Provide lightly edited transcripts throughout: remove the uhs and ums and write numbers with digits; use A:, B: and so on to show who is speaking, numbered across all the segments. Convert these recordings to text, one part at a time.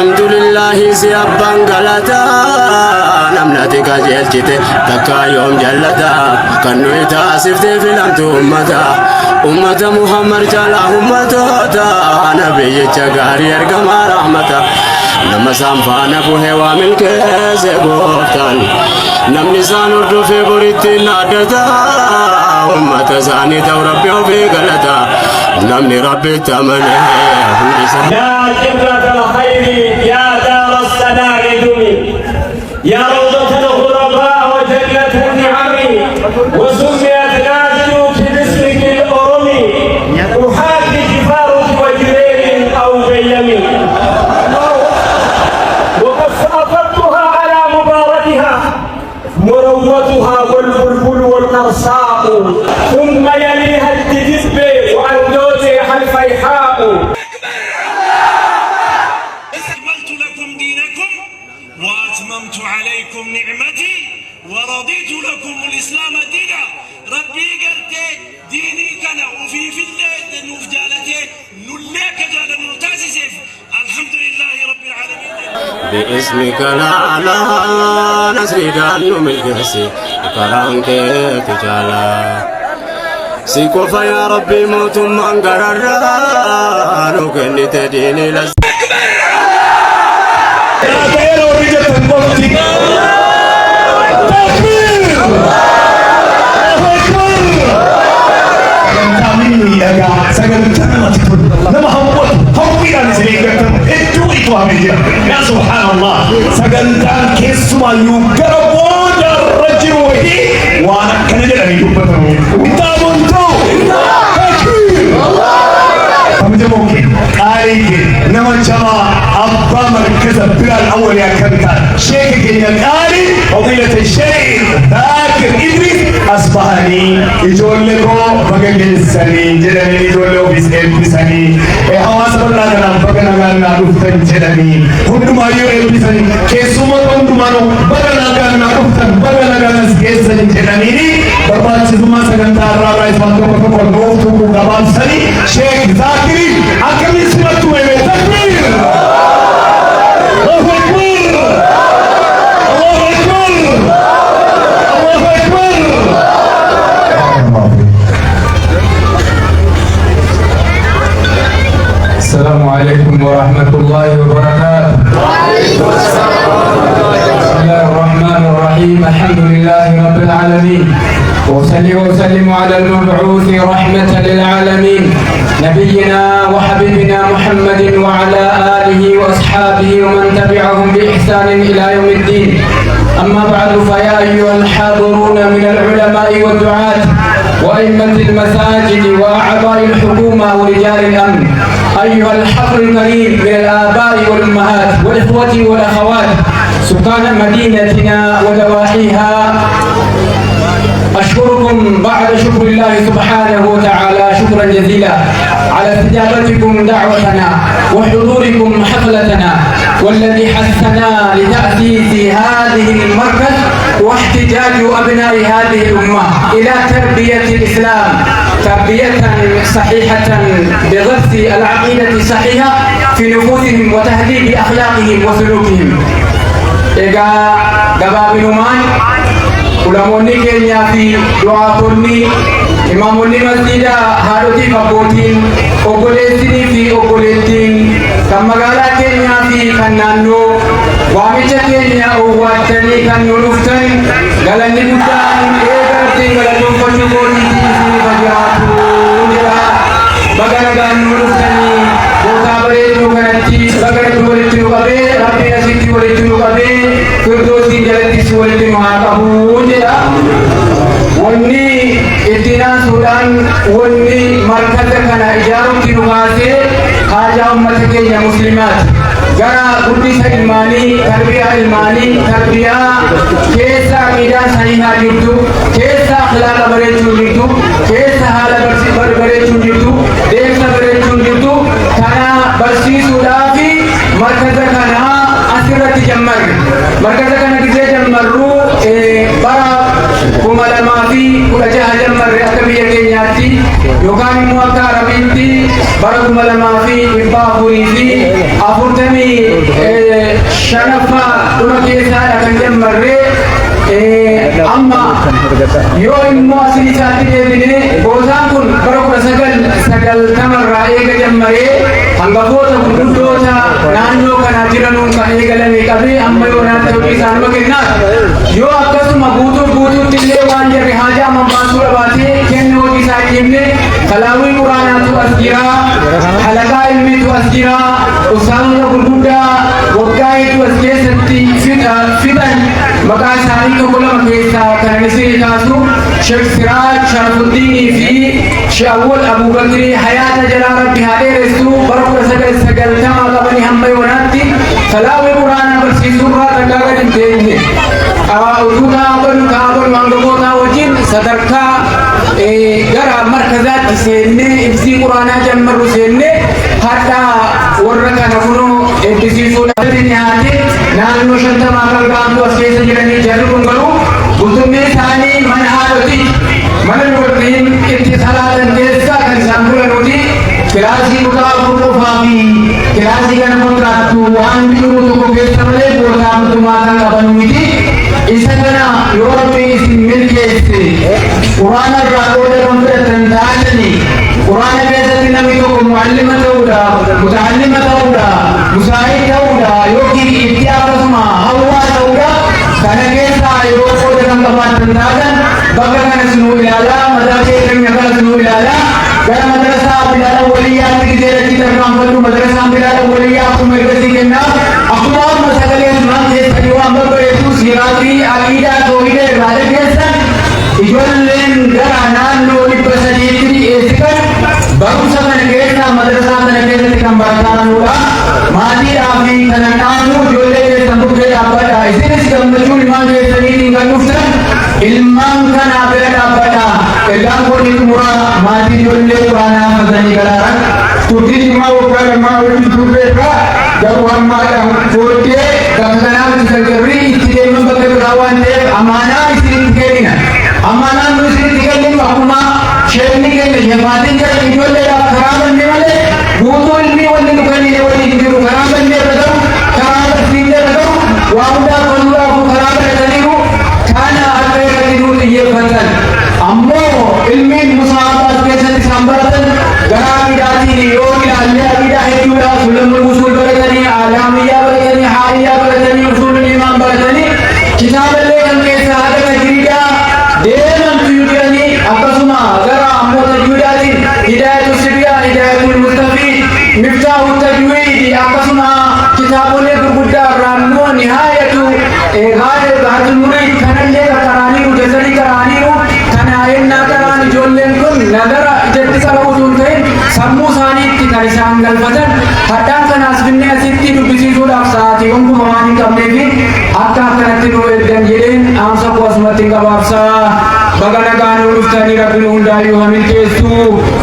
A: الحمد لله سيابان غلطا نمناتي كاجلتي تكا يوم جلدا كنو يتاسفتي في الانتو أمة محمد جالا أمتا نبي جغاري ارغما رحمتا نما سامفانا بوهي وامن كيسي بوفتان نمني سانو في بريتي نادتا أمة زاني تو ربي وفي غلطا نمني ربي تمنى
B: يا جبرة الخير يا دار السناء دمي يا روضة الغرباء وجنة النعم وسميت نازلك باسمك الأرمي أحاكي جفارك وجرير أو بيمي وقد أفضتها على مباركها مروتها والبلبل والنرساء ثم يليها التجذب وأندوزها الفيحاء.
C: أكملت لكم دينكم وأتممت عليكم نعمتي ورضيت لكم الإسلام دينا. ربي قلت ديني كان وفي الليل نفجالتي نلك جال نتاسسف. الحمد لله رب العالمين.
A: باسمك لا نسري دانو ملكسي كرانك تجالا سيكوفا يا ربي موت من قرر نوكني تديني لس
B: يا سبحان الله سجلتان كسما يقربون الرجل وهي وانا كان جلني يبتهم كتاب تو ممكن قارئ نما جماعة أبا مركز بلا الأول يا كابتن شيخ يا قارئ فضيلة الشيخ ذاكر إدريس أصبحني يجول لكم بقى السني جلني يجول له بسني حواس الله جنا بقى نعنا رفتن جلني هندو مايو بسني كيسوما هندو مانو بقى نعنا رفتن بقى نعنا سكيسن جلني بابا چیزما سگن تارا رئیس بانکو بکو نوفتو کو گبان سني شيخ ذاكري أكمل سمعتو إيمي تكبير الله أكبر الله أكبر الله أكبر.
D: السلام عليكم ورحمة الله وبركاته. وعليكم السلام. بسم الله الرحمن الرحيم. الحمد لله رب العالمين وأصلي وأسلم على المبعوث رحمة للعالمين نبينا وحبيبنا محمد وعلى آله وأصحابه ومن تبعهم بإحسان إلى يوم الدين. أما بعد فيا أيها الحاضرون من العلماء والدعاة وأئمة المساجد وأعضاء الحكومة ورجال الأمن، أيها الحفل الكريم من الآباء والأمهات والإخوة والأخوات سكان مدينتنا ودواحيها، أشكركم بعد شكر الله سبحانه وتعالى شكرا جزيلا على استجابتكم دعوتنا وحضوركم حفلتنا، والذي حثنا لتأسيس هذه المركز واحتجاج أبناء هذه الأمة إلى تربية الإسلام تربية صحيحة بغرس العقيدة الصحيحة في نفوسهم وتهذيب أخلاقهم وسلوكهم. إيجا gabaabinummaan ulamoonni keenyaa fi du'aatonni imaamonni masjiida haadhotiif abbootiin obboleessinii fi obboleettiin kan magaalaa keenyaa fi kan naannoo waamicha keenya owwaattanii kan nu dhuftan galanni guddaan eegartiin galatoonfachuu kootiitii isinii fayyaatu jedha. Baga nagaan nu dhuftanii bootaa bareedduu kanatti baga nu walitti nu qabee rabbiin asitti walitti nu qabee firdoosii jalattis walitti nu haa qabu jedha. Wanni itti naasuudhaan wanni markaza kana ijaarutti nu baasee haajaa ummata keenya muslimaati. Gara guddisa ilmaanii, tarbiyaa ilmaanii, tarbiyaa keessa aqiidaa sahihaa jirtu, keessa akhlaaqa bareechuu jirtu, keessa haala bareechuu jirtu, deemsa bareechuu jirtu, kana barsiisuudhaaf markaza kana asirratti jammarre. Markaza kana gisee jammarru bara 2016 jammarre akka biyya keenyaatti yookaan immoo akka arabiitti bara 2014 afurtami shanafa dhuma keessaadha kan jammarre amma yoo immoo asin isaatti deebine goosaan kun bara 1990 eega jammaree hangafoota gurguddoota naannoo kana jiranuun kan eegalame qabee amma yoo naatti hojii isaanuma kennaa yoo akkasuma guutuutti illee waan jarri haajaa mambaasuu dhabaatee kenne hojii isaa kenne kalaawii quraanaatu as jira halagaa ilmiitu as jira usaanota gurguddaa waggaa hedduu as keessatti fixan maqaa isaanii tokko lama keessaa kan isin kaasu Sheekh Siraaj Sharafuddinii fi Sheekh Awwal Abubakrii hayaata jalaa rabbi haa dheeressu bara 1990 qabanii hamma yoonaatti kalaawii quraanaa barsiisuurraa takkaa gad hin teenye utuu kaabalu hangafoota wajjin sadarkaa gara markazaatti seennee ibsii quraanaa jammarru seennee hadda warra kana kunoo eebbisiisuudhaaf dhiyaate naannoo 50 kan gaantu as keessa jiranii jarri kun garuu bultummee isaanii mana haadhotii mana dubartiin itti salaatan keessa kan isaan bulanuuti kilaasii kutaa qofaa fi kilaasii kana kontiraaktu waan bidiruu tokko keessa malee boodaa mootummaa kan qabanu miti isa kana yoo rabbi isin milkeesse quraana irraa qooda kan fudhatan taatanii quraana keessatti namni tokko muallima ta'uudha muta'allima ta'uudha musaa'id ta'uudha yookiin itti akkasuma hawwaa ta'uudha kana keessaa yoo qooda kan qabaatan taatan bakka kana sinuu ilaalaa mataa keenya kana sinuu ilaalaa gara madrasaa bilaala waliyyaatti gideeratti tarkaanfadhu madrasaan bilaala waliyyaa akkuma ergasii kennaa akkuma amma sagalee sunan keessanii waan babbareedu siiraatii aqiidaa toohida irraa dhageessan ijoolleen gara naannoo 300tti dhiyeessitan barumsa kana keessaa madrasaa kana keessatti kan barataanudha maatiidhaa fi kana naannoo ijoollee keessan bukkee dhaabbadha isinis gammachuun ilmaan keessaniitiin kan dhuftan ilmaan kanaa bira dhaabbadha egaan kun xumura maatii ijoollee quraanaa hafatanii galaaran turtiin himaa waggaa lamaa walitti turreerraa garuu hammaadhaan booddee gaafa kanaaf gargarrii itti deeman bakka biraa waan ta'eef amaanaa isinitti kennina amaanaan nu isinitti kenninu akkuma sheekni keenya jemaatiin jedhan ijoolleedhaaf karaa banne malee guutuu ilmii wanni nu kennine waliin jiru karaa banne irra ta'u karaa barsiifne irra ta'u waa hundaa faluudhaaf karaa barataniiru kana akka irratti nu xiyyeeffatan ammoo ilmiin musaabaas keessatti isaan baratan garaa midhaatiin yoo ilaallee aqiidaa hedduudhaa sulamul usul baratanii alaamiyyaa baratanii haayyaa baratanii usulul imaan baratanii kitaaballee kan keessaa haga tajriidaa deemantu jedhanii akkasuma gara ammoo tajwiidaatiin hidaayatu sibyaan hidaayatul mustafiid miftaahu tajwiidi akkasuma kitaabolee gurguddaa irraannoo nihaayatu gaayatul muriid kanallee qarqaraaniiru jasanii qaraaniiru kana ennaa qaraan ijoolleen kun nagara ijatti qaba utuu hin ta'in sammuu isaaniitti kan isaan galfatan haddaan kanaas finnee asitti dubbisiisuudhaaf sa'aatii gonkumaa waan hin qabneefi akka akkanatti nu ergan jedheen aamsa koo asumatti hin qabaabsaa baga nagaan dhuftanii rabbiin hundaayyuu hamilteessu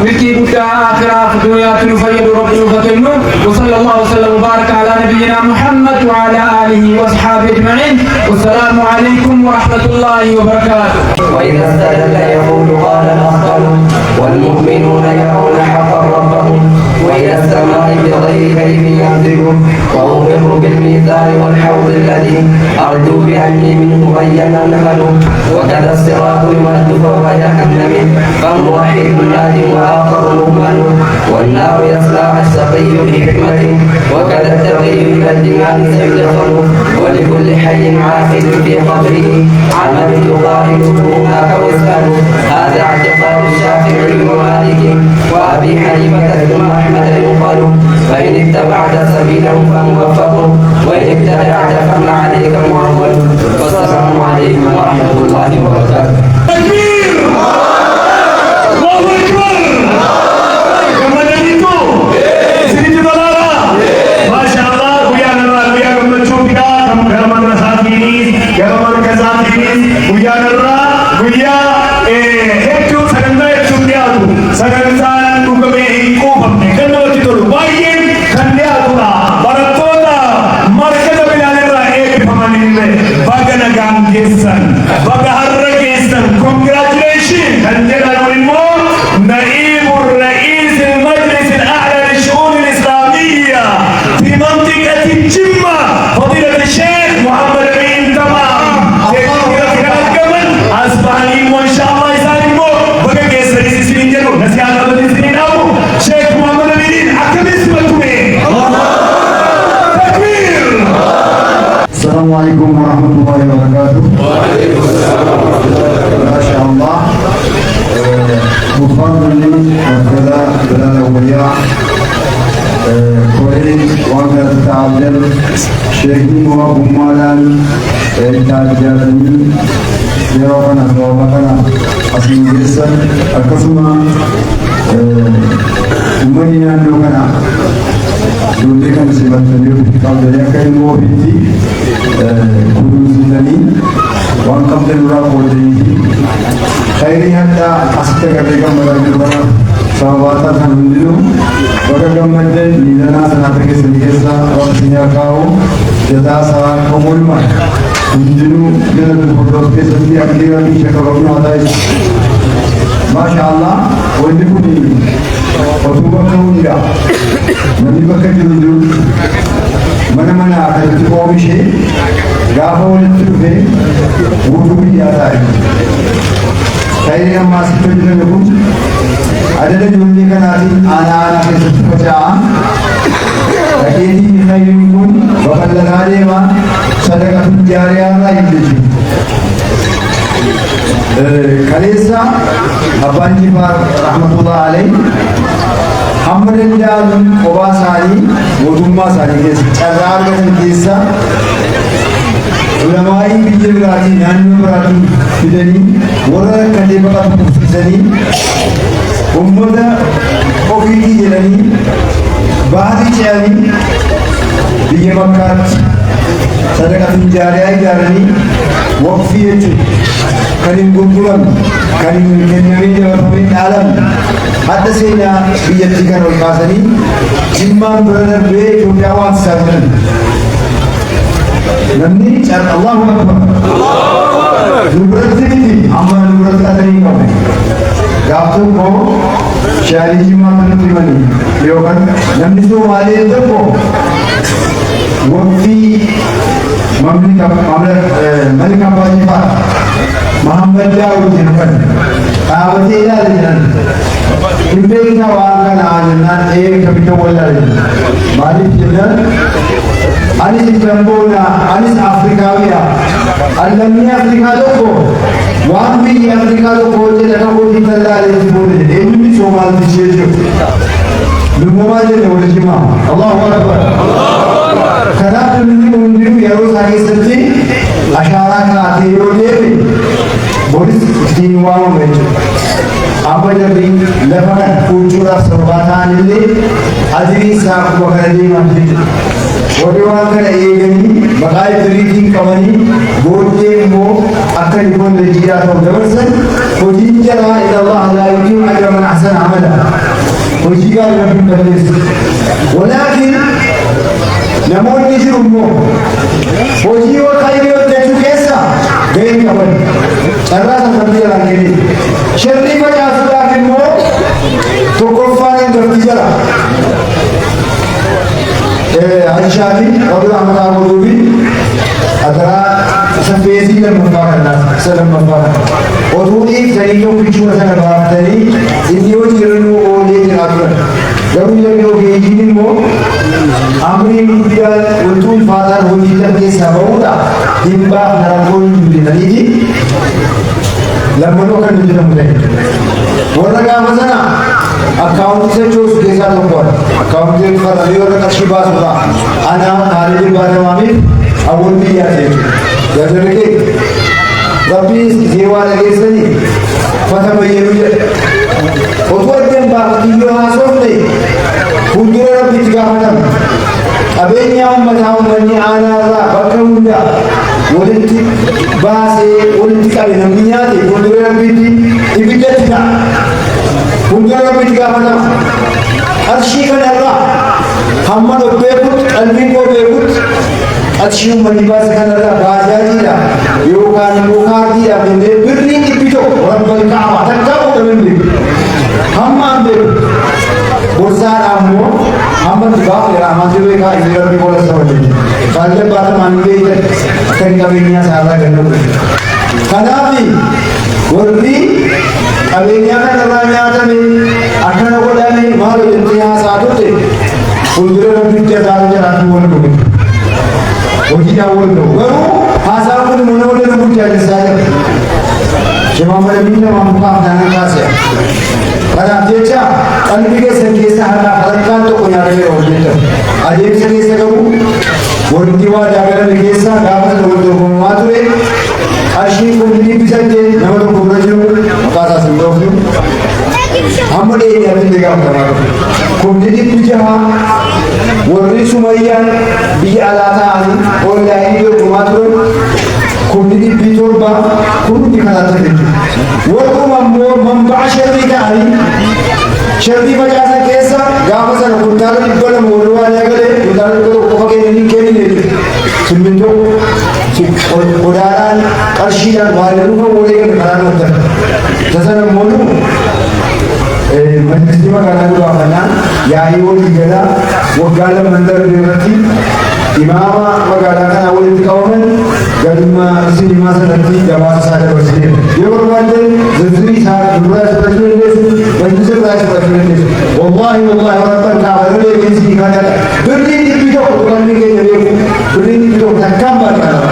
D: milkii guddaa akhiraaf duniyaatti nu fayyadu rabbi nuuf kennu وصلى الله وسلم وبارك على نبينا محمد وعلى اله واصحابه اجمعين والسلام عليكم ورحمه الله وبركاته.
E: واذا استاذن يقول قال الاخطر والمؤمنون يرون حقا ربهم والى السماء بغير كيف ينزل واغفر بالميزان والحوض الذي ارجو باني منه بينا نهل وكذا الصراط يمد فوق جهنم فالوحيد ناد واخر مهمل والنار يصلاها الشقي بحكمه وكذا التقي الى الجنان سيدخل ولكل حي عاقل في قبره عمل يقارنه هناك واسال هذا اعتقاد الشافعي ومالك وابي حنيفه ثم احمد يقال فان اتبعت سبيله فموفق وان ابتدعت فما عليك معول والسلام عليكم ورحمه الله وبركاته.
B: تكبير الله اكبر كمان itu sini saudara masya Allah guyana gumacung kita dalam madrasah ini dalam madrasah ini guyana guya itu sagantaan ugame ko hamne kanno titolu bayen kandya tula baratona markaza bilalera ek pamaninle bagana gam gesan baga harra gesan
F: عليكم ورحمة الله وبركاته.
B: وعليكم السلام ورحمة الله وبركاته.
F: ما شاء الله. مفضل لي وكذا بلاد أولياء كويس وأنا أتعلم شيخي وأبومالان تاجرني يروحنا وبكنا أصلي جسد القسمة مدينة لوكنا دولي كان سبب تليو قبل يكين وبيتي كروز الدني وان قبل الورا قولي خيري حتى أستغفر لكم ورحمة سواتا سنجلو وكم مدد لنا سناتك سنجسا وقتنا كاو جدا سوان كمول ما سنجلو جدا الفردوس के सभी अगले की शक्ल में आता है माशाअल्लाह वही कुछ وتوبة كونيا من يبكر جلدو من آخر تقوم شيء قابل التوبة وتوبة ياتي خير ما سبحانه لكم عدد جلدي كناتي أنا كسبت فجاء لكني خير منكم وقد لغالي ما صدقة جارية لا يجوز كليسا أبان جبار رحمة الله عليه हमने जान कोबा सारी वुदुम्मा सारी के चरार में केसा उलमाई बीजे बराती नानी बराती फिदनी वरा कंडे बराती फिदनी उम्मदा ओफीदी जलनी बाहरी चाली बीजे मक्कात सदका जारिया जारनी वक्फी करीम गुरुकुलम करीम केन्यावी देवरफी आलम hatta sena biyyatti kan ol kaasanii jimmaan bira darbee Itoophiyaa waan saaxilan namni carra Allahu Akbar nu biratti miti amma nu biratti atanii qabu gaaf tokko shaarii jimmaa kanatti himanii yookaan namni Somaalee tokko waqtii Malik Abbaa Jifaar Muhammad Daawud jedhaman dhaabatee ilaala jedhan Imbekna waan kana kabita wala maaliif jennan anis Gamboona anis Afrikaawiya allamni Afrikaa tokko waan biyyi Afrikaa tokko hojjeta kan hojii tallaalee boode eenyumni Soomaalti jechuudha Lummaa jedhe wal jimaa Allahu Akbar kanaaf namni hundinuu yeroo isaa keessatti ashaaraa kaa'atee yoo deeme boris ittiin waamamu jechuudha Abba Jabri lafakan fuulduraaf sababaa ta'anillee adiin isaa akkuma kana deeman jechuudha. Warri waan kana eeganii maqaa Ibriitiin qabanii booddee immoo akka dhiboonni jiraa ta'u dabarsan hojiin jalaa ila Allah laa yuqiimu ajra man ahsana amala. Hojii gaarii rabbiin balleessu. Walaakin namoonni jiru immoo hojii khayrii hojjechuu keessa gahee qaban. Carraa saffatti jalaan kennee. Sharri facaasuudhaaf immoo tokkoffaan hangartii jala. Aishaafi qabla amataa godhuufi ataraa safeesii lammaffaa kannaas isa lammaffaa kana. Otuu dhiiftanii tokkichuma sana baaftanii inni yoo jiranuu oolee jiraa turan. Garuu yeroo geejiin immoo amriin guddaan wanti ulfaataan hojii lafa keessaa ba'uudha. Dhimbaaf narangoon hin jiraniiti. Lammanoo kan nuti jedhamu ta'e. Warra gaafa sana akkaawuntii sochoosu keessaa tokkodha. Akkaawuntii faradii warra qarshii baasudha. Anaa haalli baatamaamiif awwal biyyaa ta'e. Gadargee rabbiin isee waa dhageessanii fata bayyanu jedhe. Otoo addeen baafatiyyoo haasofne fuuldura rabbiitti gaafatama. Qabeenya uummataa uummanni aanaa irraa bakka hundaa walitti baasee walitti qabe namni nyaate fuuldura rabbiitti ibiddatti ta'a. Fuuldura rabbiitti gaafatama. Qarshii kanarraa hamma beekutti qalbiin koo beekutti qarshii uummanni baase kanarraa baajaajiidha yookaan immoo kaardiidha jennee birriin dhibbi tokko rabbal kaaba takkaa godhaman beeku. Hamma an beeku. Borsaadhaan immoo hamma gaafa amantii beekaa inni rabbi bola isa wajjin. Baallee baatamaan beekan akka hin qabeenyaa isaarraa ganna godhe. Kanaaf warri qabeenyaa kanarraa nyaatame akkana godhame maal hojjettee haasaa turte fuuldura rabbitti azaaba jiraatu wal dhufe. hojii daawwannoo garuu haasaan kun mana waliin nama jaallisaa jira. Shemaamala miila maamukaa kanaan kaasee. Kanaaf jecha qalbii keessa har'aa harkaan tokko nyaatamee hojjetamu. Adeemsa keessa qabu wanti waa daagalan keessa gaafa sana wal dorgomamaa ture. Qarshii kumni bisattee nama tokko bira jiru maqaa isaas hin beeknu. Amma dheedhiyaatti illee gaafatamaa ture. Kumni dhibbi jaha warri Sumayyaan biyya alaa ta'anii onlaayinii dorgomaa turan. Kumni dhibbi torba kunuutti kanaatti jechuudha. Warruma immoo manba'a sharrii ta'anii sharrii facaasan keessa gaafa sana kuntaala dhibba lama wal waan eegalee kuntaala dhibba tokko qofa kennanii kennine simmintoo qodaadhaan qarshiidhaan waan dhufa walii gala kanaan hojjetan. Tasana immoo majlisni magaalaa duraa kanaan yaa'ii walii galaa waggaa lama darbe irratti imaama magaalaa kanaa walitti qabaman galma isinima sanatti gabaasa isaa dabarsine yoo barbaadde zirzirii isaa duraa fudhachuu dandeessu majlisa biraa fudhachuu dandeessu wallaahi warabban kaafaralee keessi kana birriin dhibbi tokko turanni keenya beeku birriin dhibbi tokko takkaan barbaada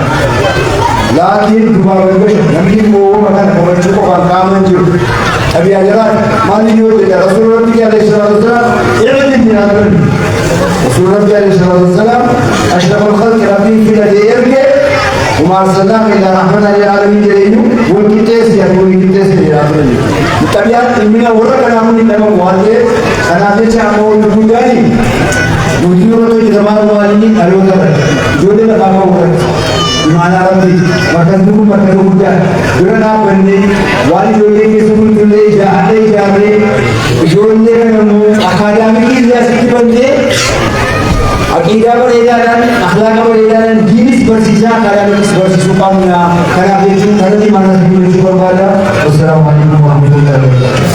F: laakiin dubaawwan gasha namni immoo mataan qabachuu qofaan qaaman jiru أبي أجران ما نيجي رسول ربي عليه الصلاة والسلام اعلن من هذا رسول ربي عليه الصلاة والسلام أشرف الخلق ربي في الذي يرجع وما أرسلناك إلا رحمة للعالمين جرينه والكتاس يعني والكتاس للعالمين الطبيعة من ورا كلام من لما موالد أنا أتجه أمور البوداني بوديورة جمال موالدين ألوذر جودة لقامة ورد Mana Rabbi makan muda berana bende wali jolle ke sebul jolle jahre jolle kamu akademik ilyasi bende akida beredaran akhlak beredaran dinis bersisa akademik bersisa pamna karena itu tadi mana sebelum itu berbeda. Wassalamualaikum warahmatullahi wabarakatuh.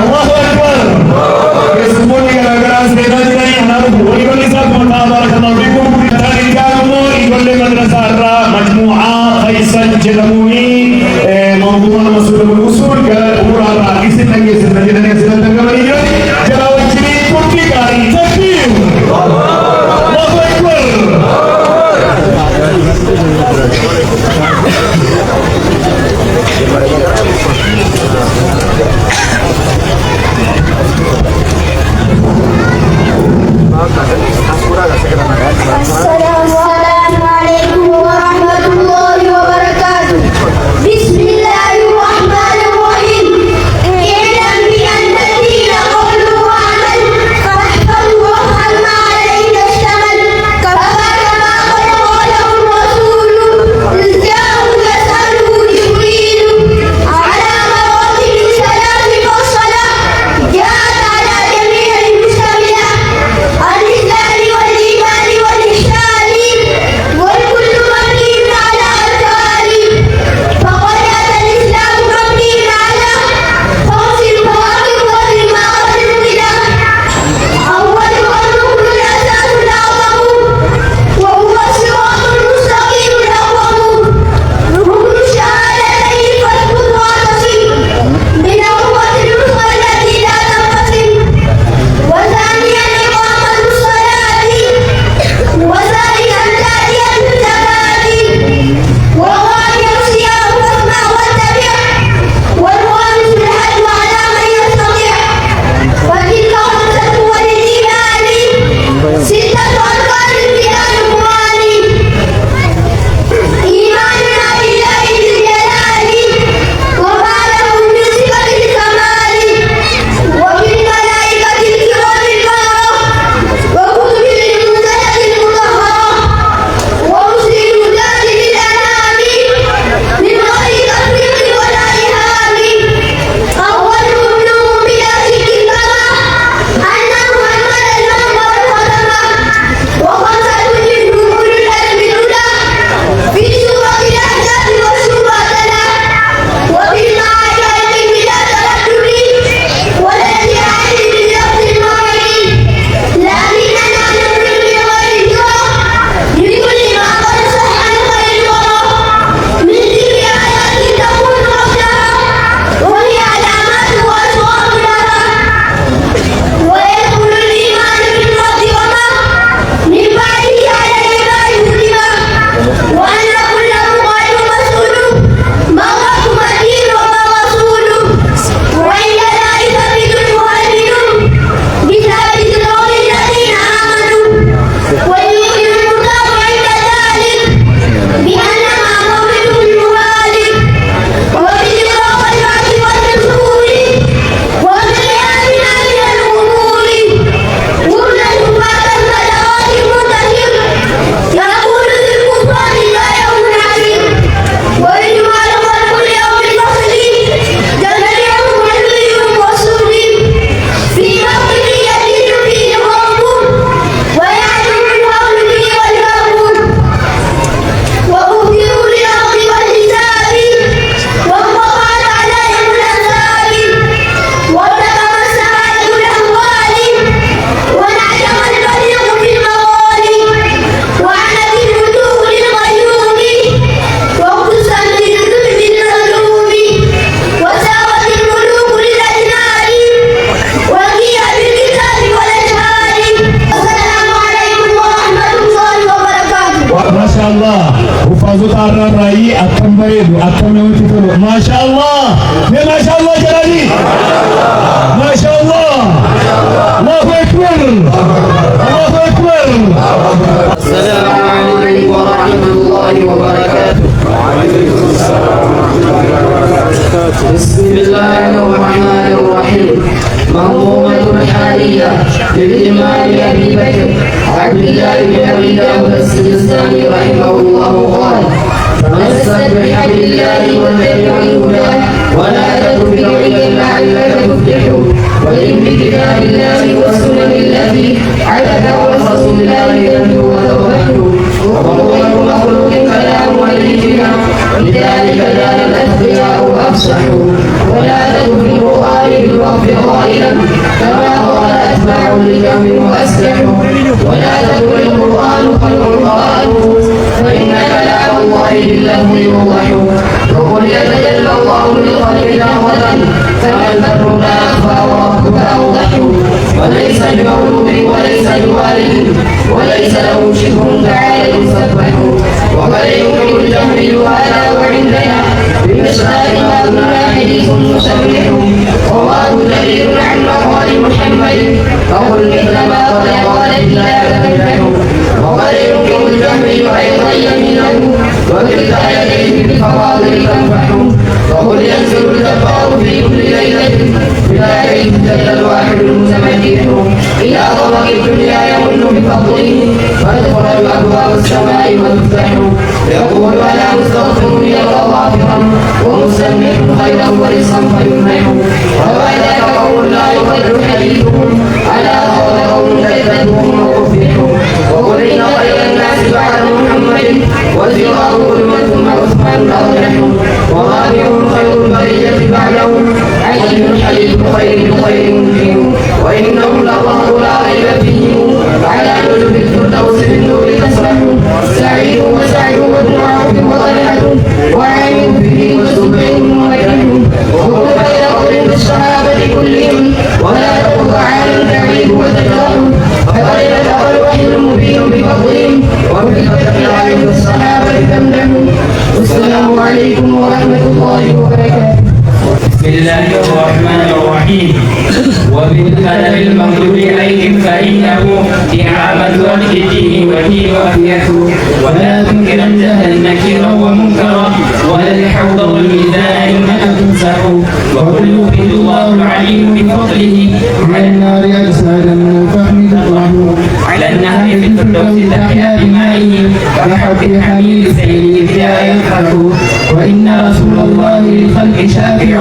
B: Allahu Akbar. Kesemuanya gara-gara sepeda jadi anak boleh kali saat barakallahu fikum kadang kamu ikhlas madrasah مجموعة فيصل جلموني موضوع مسؤول الوصول كأمور الرئيس النبي صلى الله عليه وسلم جلاوي جري كل كاري تكبير الله أكبر
G: Assalamualaikum warahmatullahi wabarakatuh.
B: الله وفازوا تعرى الرأي أكم بريد أكم نوتي فلو ما شاء الله ما شاء الله جلالي ما شاء الله الله أكبر الله أكبر.
E: السلام عليكم ورحمة الله وبركاته. بسم الله الرحمن الرحيم. منظومة الحالية للإمام أبي بكر عبد الله بن أبي داود السجستاني رحمه الله قال: تمسك بحبل الله واتبع الهدى ولا تتبع لعلك تفلح، وإن بكتاب الله والسنن التي عبده رسول الله تنجو وتضحك، وقول مخلوق كلام ولينا لذلك كان الأتقياء أفصحوا، ولا تكن في القرآن بالوقف قائلا كما قال أتباع لجهم وأسلحوا، ولا تكن القرآن خلق قرآنه فإن كلام الله باللهو يوضح، وقل يتجلى الله للخلق لحظة كما البر لا يخفى وربك أوضح، وليس بمولود وليس بوالد وليس له شبه تعالى يسبح، وقد يمكن التحويل هذا وعندنا بمصداق ما كنا حديث مسبح، وما دليل عن مقال محمد فقل مثل ما قال إلا تفلح، وقد يمكن التحويل أيضا يمينه وبالآيتين بالفواضل تنفح، وقل ينزل الجبار في كل ليلة بلا كيف جل الواحد المتمكن إلى طبق الدنيا يمن بفضله فادخل أبواب السماء وتفتح، يقول أنا مستغفر يرى غافرا ومسمح خيرا ورزقا فيمنح، وبعدك قوم لا يقدر حديثهم على قول قوم كذبهم وكفروا، وقل إن خير الناس بعد محمد وزراه ظلما ثم عثمان أرجح، وغابرهم خير البرية بعدهم علي حليف خير بخير منهم، وإنهم لظهر لا ريب فيهم على نجم الفردوس بالنور تسرح، سعيد وسعد وابن عوف وطلحة وعين به وزبير ومكن، وقل خير قول بالصحابة كلهم ولا تقل عن تعيب وتجرح، فقد نطق الوحي المبين بفضلهم وبالفتح عليه الصحابة تمدح. والسلام عليكم ورحمة الله وبركاته.
D: بسم الله الرحمن الرحيم. وبالقدر المغلوب عليهم فإنه إعامة وجه الدين وهي وفيته، ولا تنكرا جهلا نكيرا ومنكرا ولا الحوض والميزان إنك تمسح، وقل يوحد الله العليم بفضله على النار أجسادا من الفحم تطرح، على النهر في الفردوس تحيا بمائه كحب حميل السيل إذ يفرح، وإن رسول الله للخلق شافع،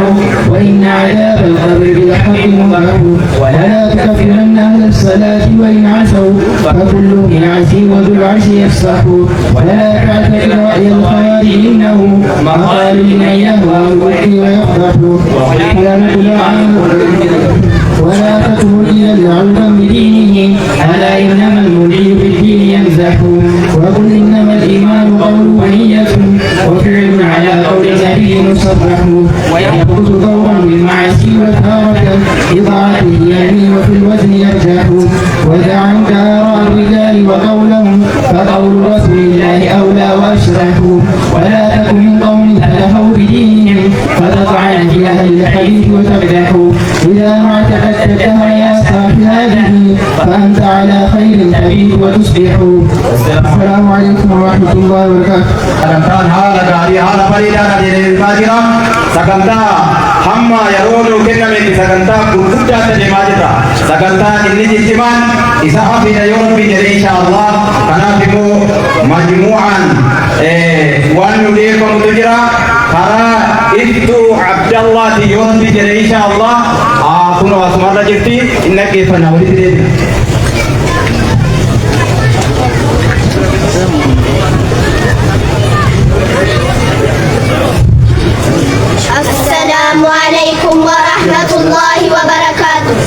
D: وإن عذاب القبر بالحق مضح، ولا تكفرن أهل الصلاة وإن عسوا فكلهم يعسي وذو العرش يفصح، ولا تعتبر رأي الخوارج إنه مقال من يهوى الوحي ويفضح، ولا تكن إلى العلم بدينه ألا إنما المريد بالدين يمزح، وقل إنما الإيمان قول ونية وفعل على قول النبي مصرح، ويحفظ ضوءا بالمعاصي وتارة بطاعته يمين وفي الوزن يرجح، ودع عنك آراء الرجال وقولهم فقول رسول الله أولى وأشرح، ولا تكن من قوم تلهوا بدينهم فتطعن في أهل الحديث وتمدح، إذا ما اعتقدت الدهر يا صاحب هذه فأنت على خير تبيت وتصبح. السلام عليكم ورحمة الله وبركاته.
F: sagantaan haala gaarii haala bareedaadhaan deemaa jira. Sagantaa hamma yeroo nuu kennametti sagantaa gurguddaatti deemaa jira. Sagantaan inni jijjimaan isa hafidha yoo rabbi jedhe inshaallah. Kanaaf immoo majmuu'aan waan nu deefamutu jira. Karaa Ibtuu Abdallaati yoo rabbi jedhe inshaallah. Kunoo asumarra jirti inni dhaggeeffannaa walitti deebina.
G: السلام عليكم ورحمة الله وبركاته.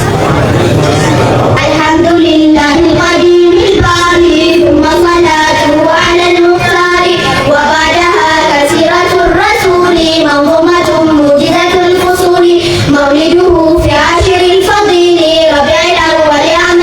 G: الحمد لله القديم الباري ثم صلاته على المختار، وبعدها كثيرة الرسول منظومة موجزة الفصول، مولده في عشر الفضيل ربيع الأول عام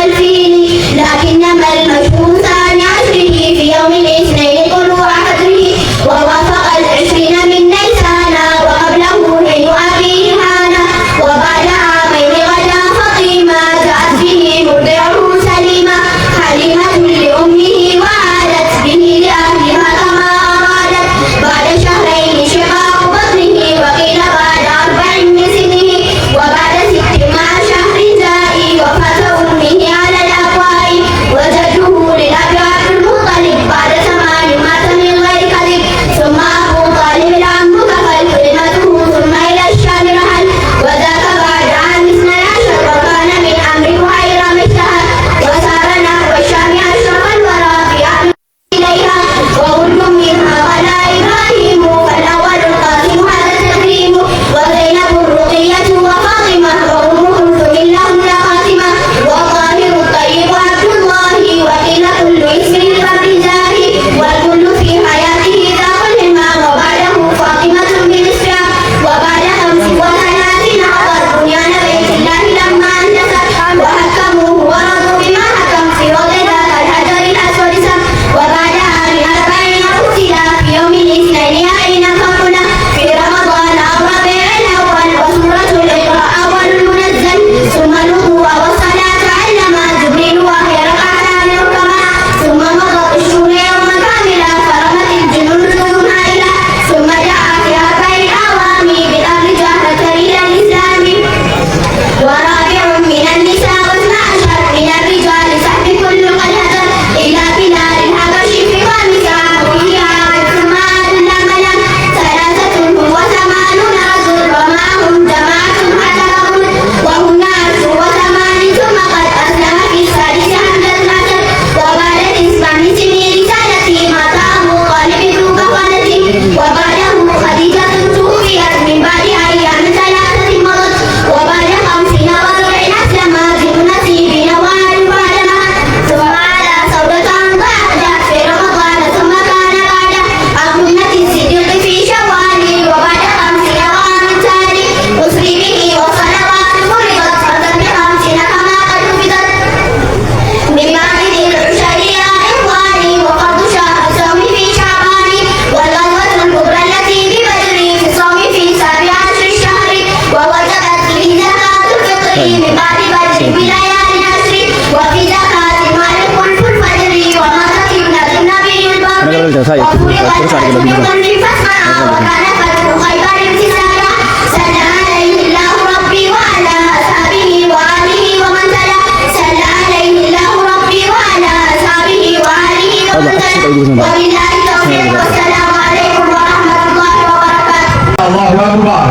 F: Allahu Akbar.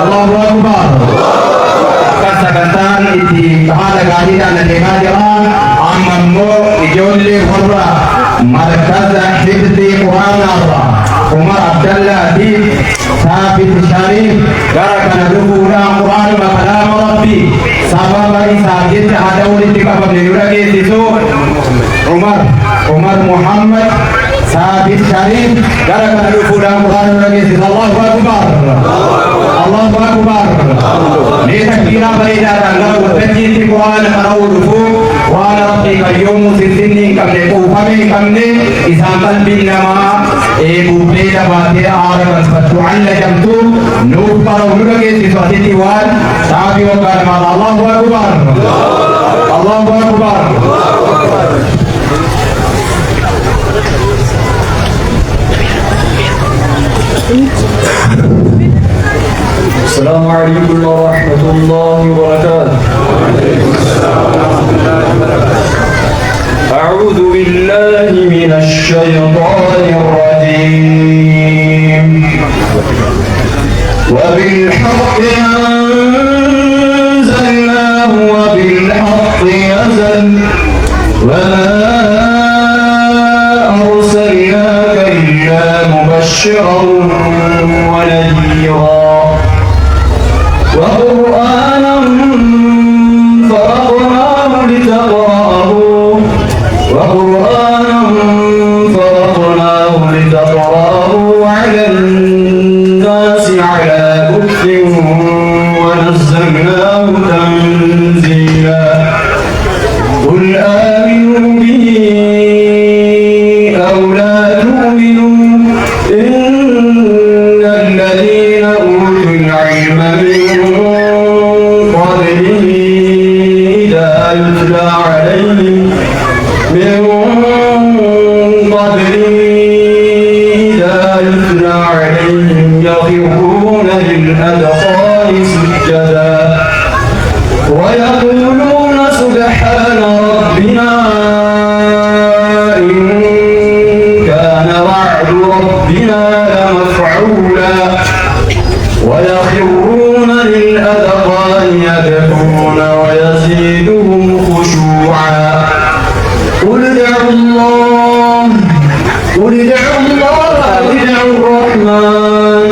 F: Allahu Akbar. Sagantaan itti haala gaariidhaan adeemaa jira. Amma immoo ijoollee warra markaza hifdii quraanaarraa Umar Abdallaa fi Saabit Shariif gara kana dhufuudhaan quraanuma kalaama Rabbii sababa isaaf jecha aadaa walitti qabamne nu dhageessisu Umar Muhammad Saabit Shariif gara kana dhufuudhaan quraanuma dhageessisu. Allahu Akbar. Allahu Akbar. Ni takbira bareedaadhaan gara waltajjiitti quraana qara'uu dhufu waan Rabbii qayyoomu sirsinni hin qabne quufame hin qabne isaan qalbiin namaa bubbee dhabaatee aara galfattu allajamtu nuuf qara'u nu dhageessisu asitti waan sa'aatii waggaa lamaadha. Allahu Akbar. Allahu Akbar.
H: السلام عليكم ورحمة الله وبركاته. أعوذ بالله من الشيطان الرجيم. وبالحق أنزلناه وبالحق نزل وما أرسلناك إلا مبشرا ونذيرا وقرآنا فرقناه لتقرأه على الناس على مكث ونزلناه تنزيلا قل آمنوا به أو لا تؤمنوا إن الذين أوتوا العلم من قبله إذا يتلى عليهم يخرون للأذقان سجدا ويقولون سبحان ربنا إن كان وعد ربنا لمفعولا ويخرون للأذقان يبكون ويزيدهم خشوعا قل ادعوا الله أو ادعوا الرحمن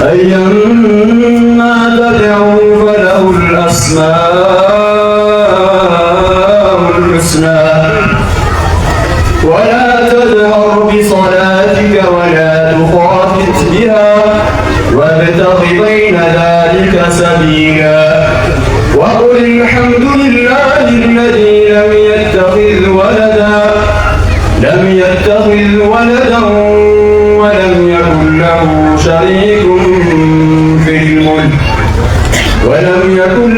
H: أيما تدعوا فله الأسماء الحسنى ولا تجهر بصلاتك ولا تخافت بها وابتغ بين ذلك سبيلا وقل الحمد لله الذي لم يتخذ ولدا ولم يكن له شريك في الملك ولم يكن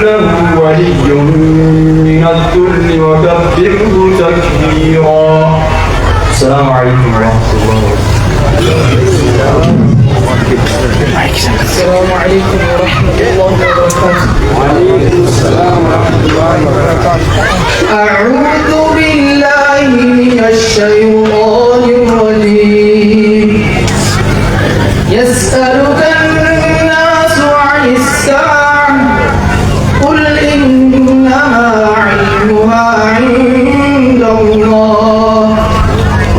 H: له ولي من الذل وكبره تكبيرا. السلام عليكم ورحمة الله وبركاته.
D: السلام عليكم ورحمة الله وبركاته.
H: وعليكم السلام ورحمة الله وبركاته.
D: أعوذ بالله من الشيطان الرجيم. يسألك الناس عن الساعة قل إنما علمها عند الله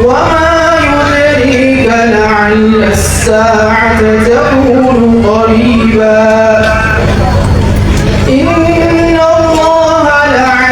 D: وما يدريك لعل الساعة تكون قريبا إن الله لعن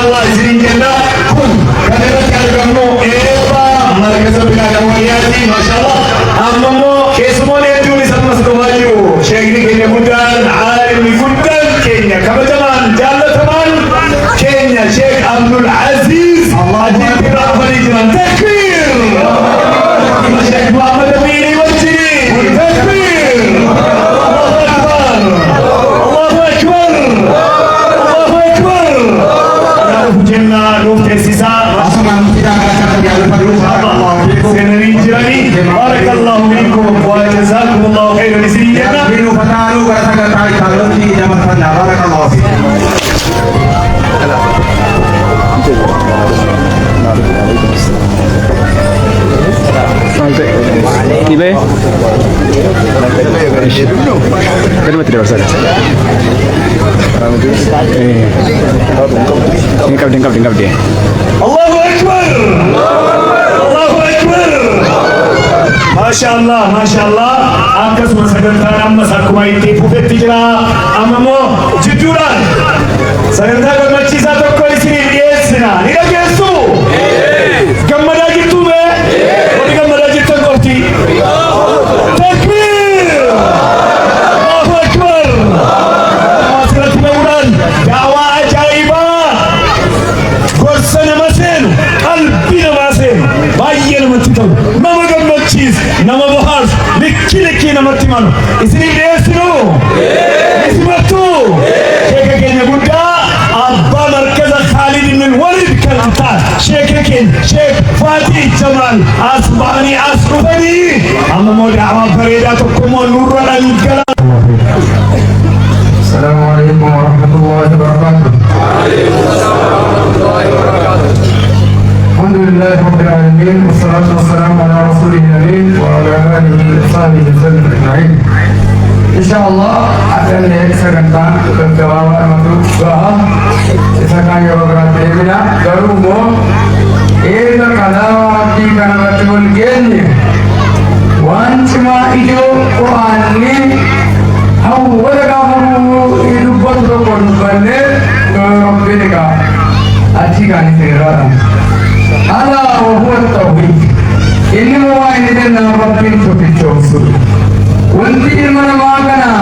B: Allah izinin jenna kun kanarratti argamu eebba markaza bilaal awwaliyaati maashaallah ammoo keessumoon hedduun isa mas dhufaa jiru sheekni keenya guddaan aalimni guddaan keenya kabajamaan jaallatamaan keenya sheek Abdul Aziz ajiib irraa dhufanii jiran takbir sheek Muhammad Amin wajjin takbir Allahu akbar jenna nufte sisa
F: Asman tidak akan terjadi pada
B: senani jirani barakallahu fikum wa jazakumullahu khairan isri jenna
F: binu fatalu kata kata kalau di zaman sana barakallahu fikum.
I: Tiba kan mati dah sana. Tingkap dia.
B: Allahu akbar Allahu akbar Mashallah akkas masagantaan amma sakkuma itti fufetti jira ammoo jidduudhaan sagantaa gammachiisaa tokko isiniif dhiyeessina ni dhageessu gammadaa jirtu mee warri gammadaa jirtan qofti takbir Allahu akbar asirratti ba'uudhaan daawaa ajaa'ibaa gorsa nama seenu qalbii namaa seenu baay'ee namatti ta'u nama gammachiis nama bohaarsu likki namatti malu isiniif dhiyeessinu isimattu sheeka keenya guddaa abbaa markaza Khaalid ibn Walid kan ta'an sheeka keenya sheek Faati Jamaal as ba'anii as dhufanii amma moo daawaa bareedaa tokko moo nurra dhangala.
F: Assalamualaikum warahmatullahi wabarakatuh. Alhamdulillah rabbil alamin wassalatu wassalamu ala rasulil amin wa ala alihi wa sahbihi wasallam ajma'in. Insyaallah akan disarankan kegawa untuk doa sesakan yang berarti bila garumo ega kalawa di kana betul geni wancima ijo qur'ani awwal kamu hidup berkorban Rabbika ajikan segera ala wa tauhid ini mau ini dan Rabbin tujuh wanti mana makana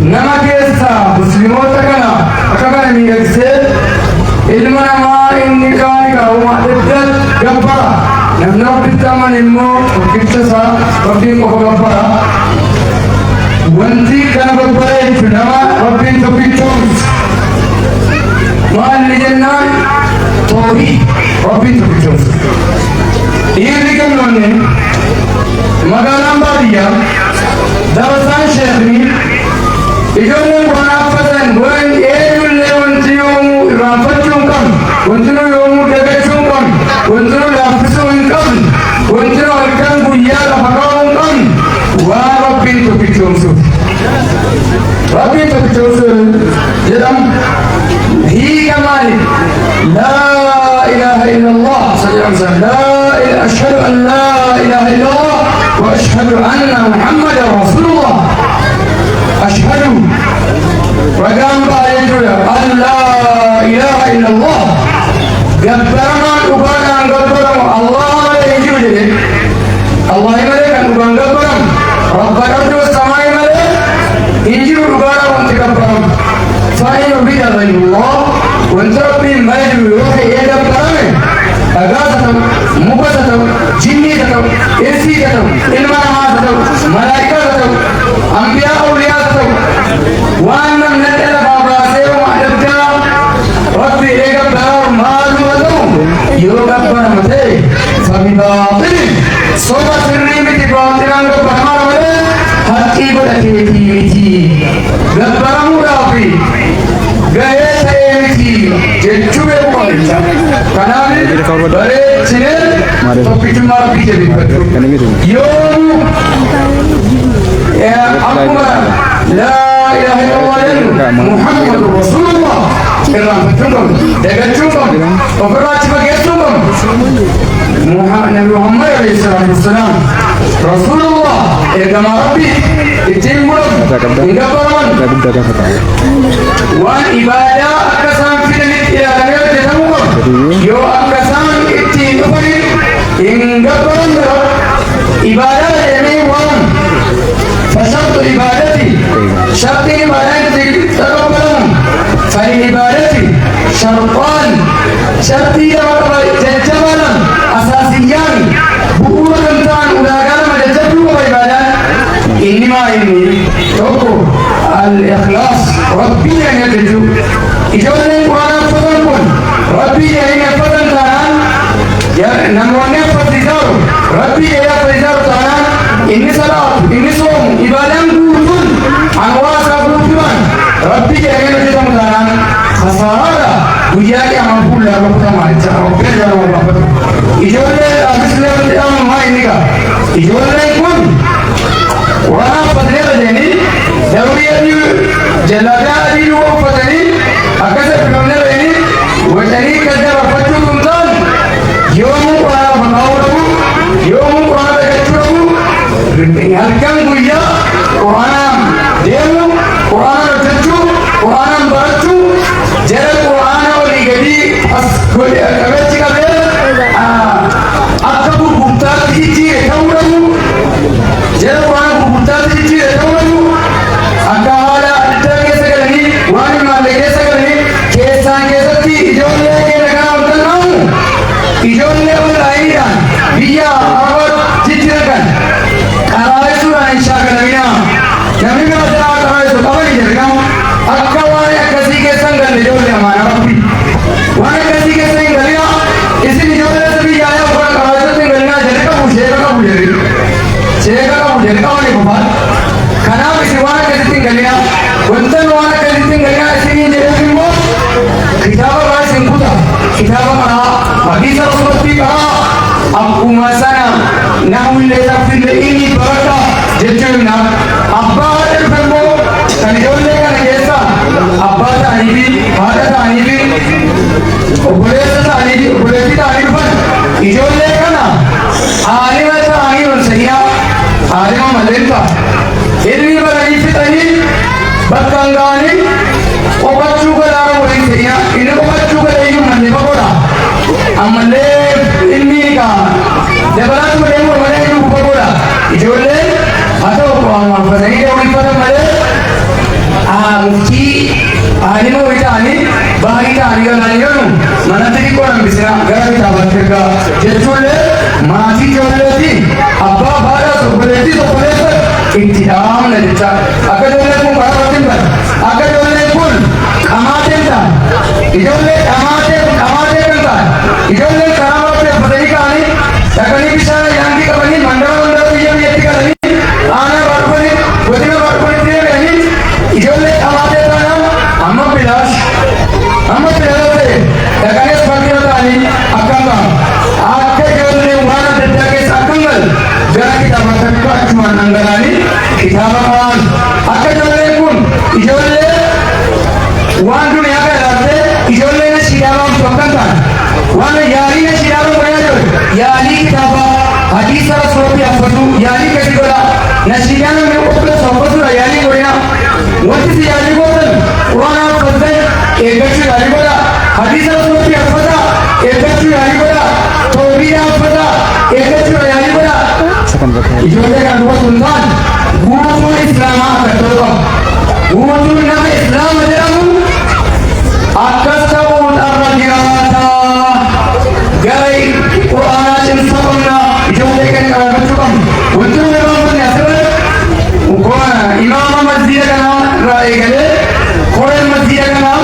F: nama kesa muslimota kana akakana ni ekse ilmu nama ini kani kau madedat gapara namna pitaman ilmu kita sa Rabbin ko gapara wanti kana gapara itu nama Rabbin tujuh Wal jannah tauhid Rabbin tujuh ini kan mana magalam badia darasan syekhi ijomu wanafatan wan elul lewantiyomu rafatungkam wantunu yomu dagachungkam wantunu lafisungkam wantunu alkan guyala hakawungkam wa Rabbin tujuh Rabbin tujuh jadam هي كمال لا إله إلا الله أشهد أن لا إله إلا الله وأشهد أن محمدا رسول الله أشهد وقام بأيجو أن لا إله إلا الله قبرنا أبانا قبرنا الله ما يجو جدي الله يملك أبانا قبرنا ربنا رب السماء ملك يجو أبانا وانت قبرنا فإن بك غير الله وانتربي ما يجب يروح إلى برامج أغاثة مبسطة جنية إنسية إلمانات ملائكة أنبياء أولياء وأن من الألف أبراسي ومعدبتا ربي إليك بار مال ودوم يوغب برمتي فبباطل صوبة سريمة باطلان وبرمان ولي حقي بدأتي غبرمو رابي gaya saya ini jujur bukan karena bare channel tapi cuma bicara yom ya aku la ilaha illallah Muhammad Rasulullah kerana betul dengan cukup overwatch bagi cukup Nabi Muhammad SAW Rasulullah agama Rabbi itimul hingga paraman wan ibadah akan sampai di akhir zaman
D: shartii lama qaba jajjabaadhaan asaasiyyaan bu'uura kan ta'an ulaagaa lama jajjabduu qaba ibaadaan inni maa inni tokko al-ikhlaas rabbii jedhanii ajajju ijoolleen quraanaa uffatan kun rabbii jedhanii uffatan taanaan namoonni uffatisaaro rabbii jedhanii uffatisaaro taanaan inni salaatu inni soomu ibaadaan guutuun anwaasaa guutuudhaan rabbii jedhanii hojjetamu taanaan khasaaraadha guyyaa qiyaamaa fuuldura rukutamaa jecha obbee jala walbaafatu ijoollee abislee jedhamu maa inni gaa ijoolleen kun quraanaa uffatanii jedhanii dawrii jalagaa adii uffatanii akkasa filannee bahanii wajjanii gadda barfachuu tuntaan yoomuu quraana baqaa'uu dhabu yoomuu quraana dhagachuu dhabu halkan guyyaa quraanaan deemu quraanaan hojjechuu quraanaan barachuu jala quraana olii gadii as godhe qabeechi qabee akka gurgurtaatti jijjiire ta'uu dhabu jala quraana gurgurtaatti jijjiire ta'uu dhabu akka haala adda keessa galanii waan himaalee keessa galanii keessaan keessatti ijoollee keenya kana hojjannaamu ijoollee onlaayiniidhaan biyya araba jijjiiran kan qaraayisuudhaan hin shaakalaminaa namni bira jalaa qaraayisu qabani jedhama akka waan akkasii keessan galle ijoollee amaana rabbi waan akkasii keessa hin galina isin ijoollee biyyaa yaa furan qaraayisutti hin galina jedhe qabu sheeka qabu jedhe qabani qofaan kanaaf isin waan akkasitti hin galina wantan waan akkasitti hin galina isin jedheef immoo kitaaba biraa isin kuta kitaaba karaa hadiisa rasuulatti karaa akkuma sana namullee taphillee inni barata jechuun abbaa haadha dhufe immoo kan ijoollee kana keessa abbaa ta'anii fi haadha ta'anii fi obboleessa ta'anii fi obboleettii ta'anii dhufan ijoollee kana haalima ta'anii onsayyaa haalima malleenta ilmi baranii fixanii bakka hin ga'anii qopachuu galaara waliin ta'ina inni qopachuu galeeyyuu manne bagoodha ammallee ilmi dabalaatu deemuu malee iyyuu bagoodha ijoolleen haa ta'u uffatanii deemuuffatan malee muftii haalima wayii ta'anii baay'ee ta'anii galanii jedhu manatti xiqqoo hambisina gara kitaabatti ergaa jechuullee maatii ijoolleetii abbaa baadhaas obboleettiis obboleessa itti dhaamna jecha akka ijoolleen kun karaa irratti hin bada akka ijoolleen kun qamaateen ta'an ijoollee qamaatee kan ta'an ijoolleen karaa irratti uffatanii ka'anii dhaqanii bishaan yaangii qabanii mandara biyya biyyatti galanii aanaa baadhufanii godina baadhufanii deebi'anii ijoollee qamaatee ta'an amma bilaash ta'e dhaqanii asfaaltii ta'anii akkam ta'an akka ijoolleen waan adda addaa keessa akkam galu gara kitaabatti akka achumaan dhangalaanii kitaaba kaan akka ijoolleen kun ijoollee waan duniyaa kana ilaaltee ijoolleen ashiidhaabaan tokkan ta'an waan yaalii ashiidhaabaan bayaa jiru yaalii kitaaba hadiisa rasuulatti affatu yaalii gadi godha nashiidhaan namni qopheessu affatuudha yaalii godhina wanti si yaalii godhan quraana affattan eeggachuu yaalii godha hadiisa rasuulatti affata eeggachuu yaalii godha toobiidha affata eeggachuu yaalii godha ijoollee kan dubbatu hin ta'an guutuun islaamaa akka ta'u qaba guutuun nama islaama jedhamu akkas ta'uun arra jiraata gara quraanaa cimsa qabna ijoollee kan qabachuu qabnu wanti nu gabaafne asirratti imaama masjiida kanaa irraa eegalee koreen masjiida kanaa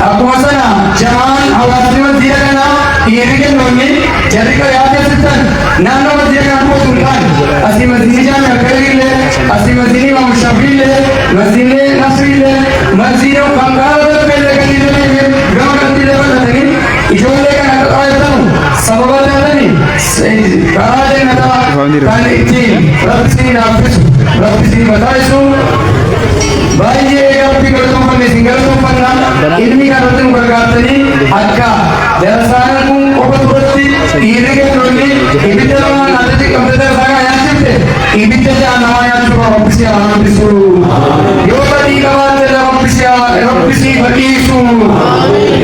D: akkuma sana jamaan hawaasni masjiida kanaa dhiirri kennoonni jarri qayaatee sittan naannoo masjiida kanaa dhufuu hin taane asii masjiidni jaami akkaillee asii masjiidni imaamu shafiillee masjiidni nasriillee masjiida kan qaala darbeellee kan dhiirri gama kantiilee bal'atanii ijoollee kan akka qabatanu sababa ta'anii karaa jannataa kan ittiin rabbisiin dhaabbisu rabbisiin mataa'isu baay'ee rabbi galatoomfanne isin galatoomfannaa ilmi kanatti nu gargaartanii akka darasaan kun qofa turatti dhiirri kennoonni ibidda lamaan naannatti qabdata isaa kana nyaachifte ibidda ja'a namaa nyaachuu rabbisii haa hambisu yoo badii qabaatte rabbisii badhiisu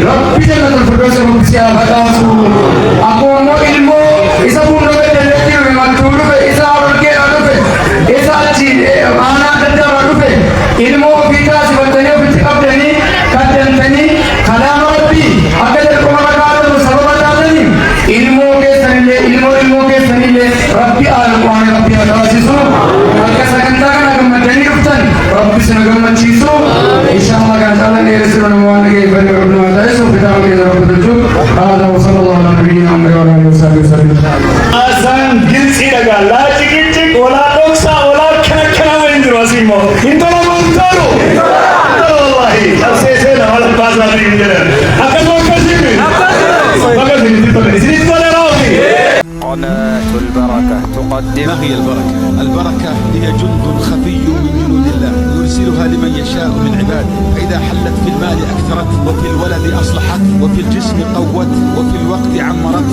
D: rabbi jannatul firdaus rabbisii haa badhaasu akkuma immoo ilmoo isa fuuldura beddelleetti dhufe maltuu dhufe isa olkeedhaa dhufe isa achi aanaa daddabarraa dhufe ilmoo ofii taasifatanii ofitti qabdanii kaddantanii kalaama rabbii akka jalqaba maqaa القرآن كيف يعبد وتعز وكتاب كيف رب الجود هذا وصلى الله على نبينا محمد وعلى آله وصحبه وسلم.
B: أزان جنسي لقى لا تجيك ولا نقصا ولا كنا ويندرو أسيمو إنتو لا منترو والله أسيسنا على البازار يندرو أكذو كذبين
J: قناة البركة تقدم. ما هي البركة؟ البركة هي جند خفي من جنود الله يرسلها لمن يشاء من عباده، فإذا حلت في المال أكثرت، وفي الولد أصلحت، وفي الجسم قوت، وفي الوقت عمرت.